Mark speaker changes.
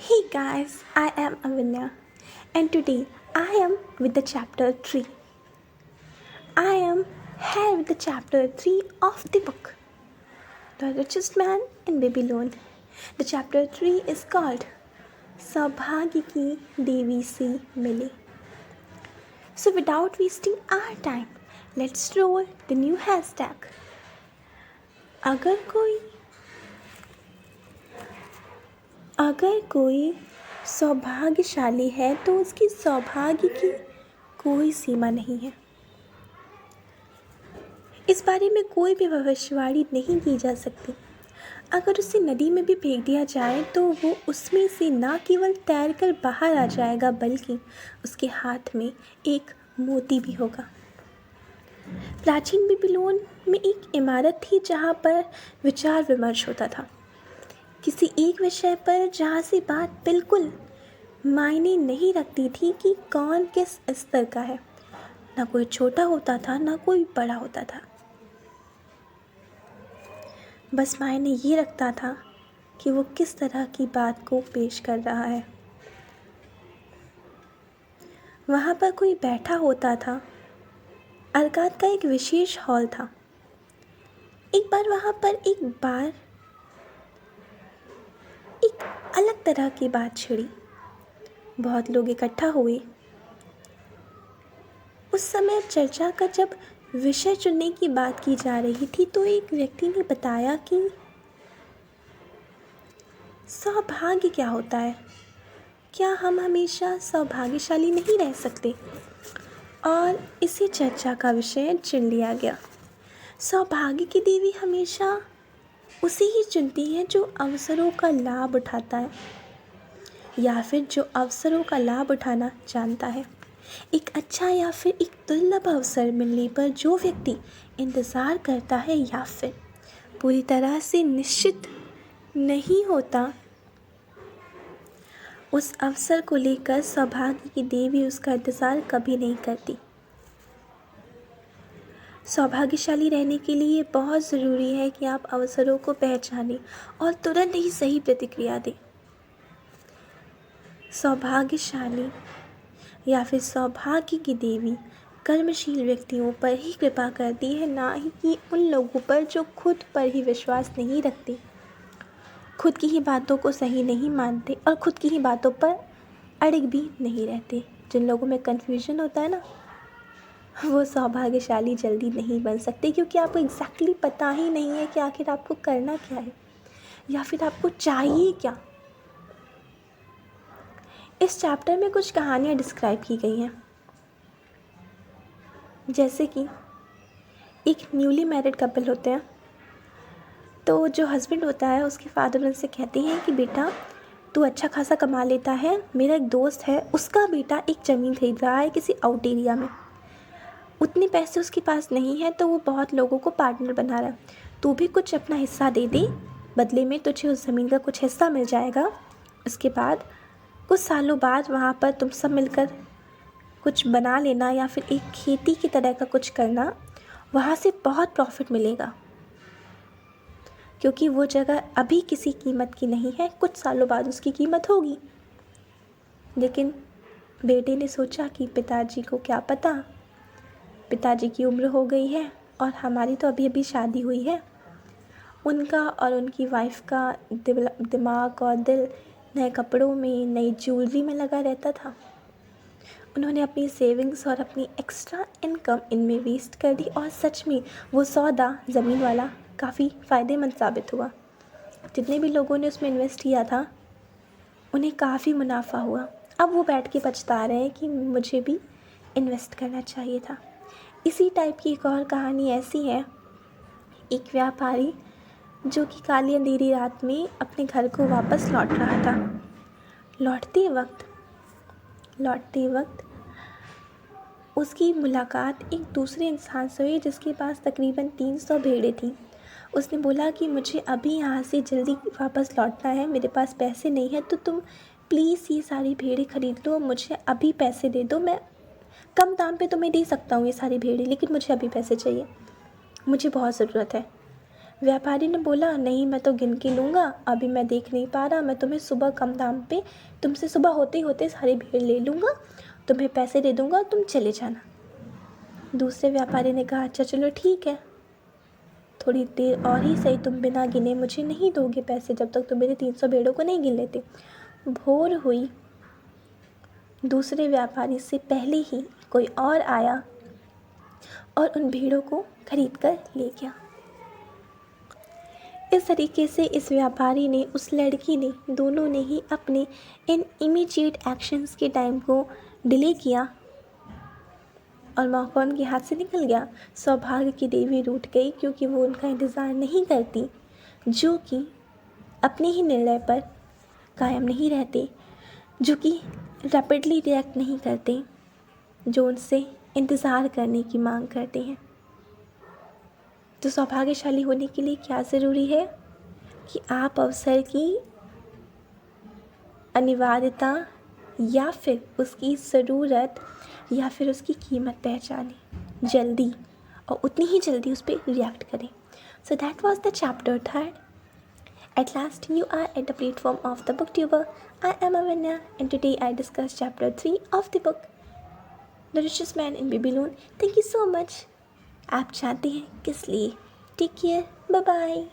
Speaker 1: Hey guys, I am Avinya and today I am with the chapter 3. I am here with the chapter 3 of the book The Richest Man in Babylon. The chapter 3 is called सौभाग्य की देवी से मिले. So without wasting our time, let's roll the new hashtag. अगर कोई सौभाग्यशाली है तो उसकी सौभाग्य की कोई सीमा नहीं है. इस बारे में कोई भी भविष्यवाणी नहीं की जा सकती. अगर उसे नदी में भी फेंक दिया जाए तो वो उसमें से न केवल तैरकर बाहर आ जाएगा बल्कि उसके हाथ में एक मोती भी होगा. प्राचीन बेबीलोन में एक इमारत थी जहाँ पर विचार विमर्श होता था. किसी एक विषय पर जहाँ से बात बिल्कुल मायने नहीं रखती थी कि कौन किस स्तर का है. ना कोई छोटा होता था ना कोई बड़ा होता था. बस मायने ये रखता था कि वो किस तरह की बात को पेश कर रहा है. वहाँ पर कोई बैठा होता था. अरकाद का एक विशेष हॉल था. एक बार वहाँ पर एक अलग तरह की बात छिड़ी. बहुत लोग इकट्ठा हुए. उस समय चर्चा का जब विषय चुनने की बात की जा रही थी तो एक व्यक्ति ने बताया कि सौभाग्य क्या होता है. क्या हम हमेशा सौभाग्यशाली नहीं रह सकते. और इसी चर्चा का विषय चुन लिया गया. सौभाग्य की देवी हमेशा उसे ही चुनती है जो अवसरों का लाभ उठाता है या फिर जो अवसरों का लाभ उठाना जानता है. एक अच्छा या फिर एक दुर्लभ अवसर मिलने पर जो व्यक्ति इंतज़ार करता है या फिर पूरी तरह से निश्चित नहीं होता, उस अवसर को लेकर सौभाग्य की देवी उसका इंतज़ार कभी नहीं करती. सौभाग्यशाली रहने के लिए बहुत ज़रूरी है कि आप अवसरों को पहचानें और तुरंत ही सही प्रतिक्रिया दें. सौभाग्यशाली या फिर सौभाग्य की देवी कर्मशील व्यक्तियों पर ही कृपा करती है, ना ही कि उन लोगों पर जो खुद पर ही विश्वास नहीं रखते, खुद की ही बातों को सही नहीं मानते और खुद की ही बातों पर अड़िग भी नहीं रहते. जिन लोगों में कन्फ्यूजन होता है ना, वो सौभाग्यशाली जल्दी नहीं बन सकते क्योंकि आपको एग्जैक्टली पता ही नहीं है कि आखिर आपको करना क्या है या फिर आपको चाहिए क्या. इस चैप्टर में कुछ कहानियाँ डिस्क्राइब की गई हैं. जैसे कि एक न्यूली मैरिड कपल होते हैं तो जो हस्बैंड होता है उसके फादर उनसे कहते हैं कि बेटा तू अच्छा खासा कमा लेता है. मेरा एक दोस्त है, उसका बेटा एक ज़मीन खरीद रहा है किसी आउट एरिया में. उतने पैसे उसके पास नहीं है तो वो बहुत लोगों को पार्टनर बना रहा है. तू भी कुछ अपना हिस्सा दे दे, बदले में तुझे उस ज़मीन का कुछ हिस्सा मिल जाएगा. उसके बाद कुछ सालों बाद वहाँ पर तुम सब मिलकर कुछ बना लेना या फिर एक खेती की तरह का कुछ करना. वहाँ से बहुत प्रॉफिट मिलेगा क्योंकि वो जगह अभी किसी कीमत की नहीं है, कुछ सालों बाद उसकी कीमत होगी. लेकिन बेटे ने सोचा कि पिताजी को क्या पता, पिताजी की उम्र हो गई है और हमारी तो अभी अभी शादी हुई है. उनका और उनकी वाइफ का दिमाग और दिल नए कपड़ों में, नई ज्वेलरी में लगा रहता था. उन्होंने अपनी सेविंग्स और अपनी एक्स्ट्रा इनकम इनमें वेस्ट कर दी और सच में वो सौदा ज़मीन वाला काफ़ी फ़ायदेमंद साबित हुआ. जितने भी लोगों ने उसमें इन्वेस्ट किया था उन्हें काफ़ी मुनाफा हुआ. अब वो बैठ के पछता रहे हैं कि मुझे भी इन्वेस्ट करना चाहिए था. इसी टाइप की एक और कहानी ऐसी है. एक व्यापारी जो कि काली अंधेरी रात में अपने घर को वापस लौट रहा था. लौटते वक्त उसकी मुलाकात एक दूसरे इंसान से हुई जिसके पास तकरीबन 300 भेड़ें थीं. उसने बोला कि मुझे अभी यहाँ से जल्दी वापस लौटना है, मेरे पास पैसे नहीं हैं, तो तुम प्लीज़ ये सारी भेड़ें ख़रीद लो, मुझे अभी पैसे दे दो. मैं कम दाम पे तुम्हें दे सकता हूँ ये सारी भेड़ें, लेकिन मुझे अभी पैसे चाहिए, मुझे बहुत ज़रूरत है. व्यापारी ने बोला, नहीं मैं तो गिन के लूँगा, अभी मैं देख नहीं पा रहा, मैं तुम्हें सुबह कम दाम पे तुमसे सुबह होते ही होते सारी भीड़ ले लूँगा, तुम्हें पैसे दे दूँगा, तुम चले जाना। दूसरे व्यापारी ने कहा, अच्छा चलो ठीक है, थोड़ी देर और ही सही, तुम बिना गिने मुझे नहीं दोगे पैसे जब तक तुम मेरे 300 भेड़ों को नहीं गिन लेते। भोर हुई, दूसरे व्यापारी से पहले ही कोई और आया और उन भेड़ों को खरीद कर ले गया। इस तरीके से इस व्यापारी ने, उस लड़की ने, दोनों ने ही अपने इन इमीडिएट एक्शंस के टाइम को डिले किया और मौका उनके हाथ से निकल गया। सौभाग्य की देवी रूठ गई क्योंकि वो उनका इंतज़ार नहीं करती, जो कि अपने ही निर्णय पर कायम नहीं रहते, जो कि रैपिडली रिएक्ट नहीं करते, जो उनसे इंतज़ार करने की मांग करते हैं। तो सौभाग्यशाली होने के लिए क्या ज़रूरी है कि आप अवसर की अनिवार्यता या फिर उसकी ज़रूरत या फिर उसकी कीमत पहचानें जल्दी, और उतनी ही जल्दी उस पर रिएक्ट करें। So that was the chapter 3rd. At last, you are at the platform of the booktuber. I am Avanya, and today I discuss chapter 3 of the book, The Richest Man in Babylon. Thank you so much. आप जानते हैं किस लिए। Take care, bye bye.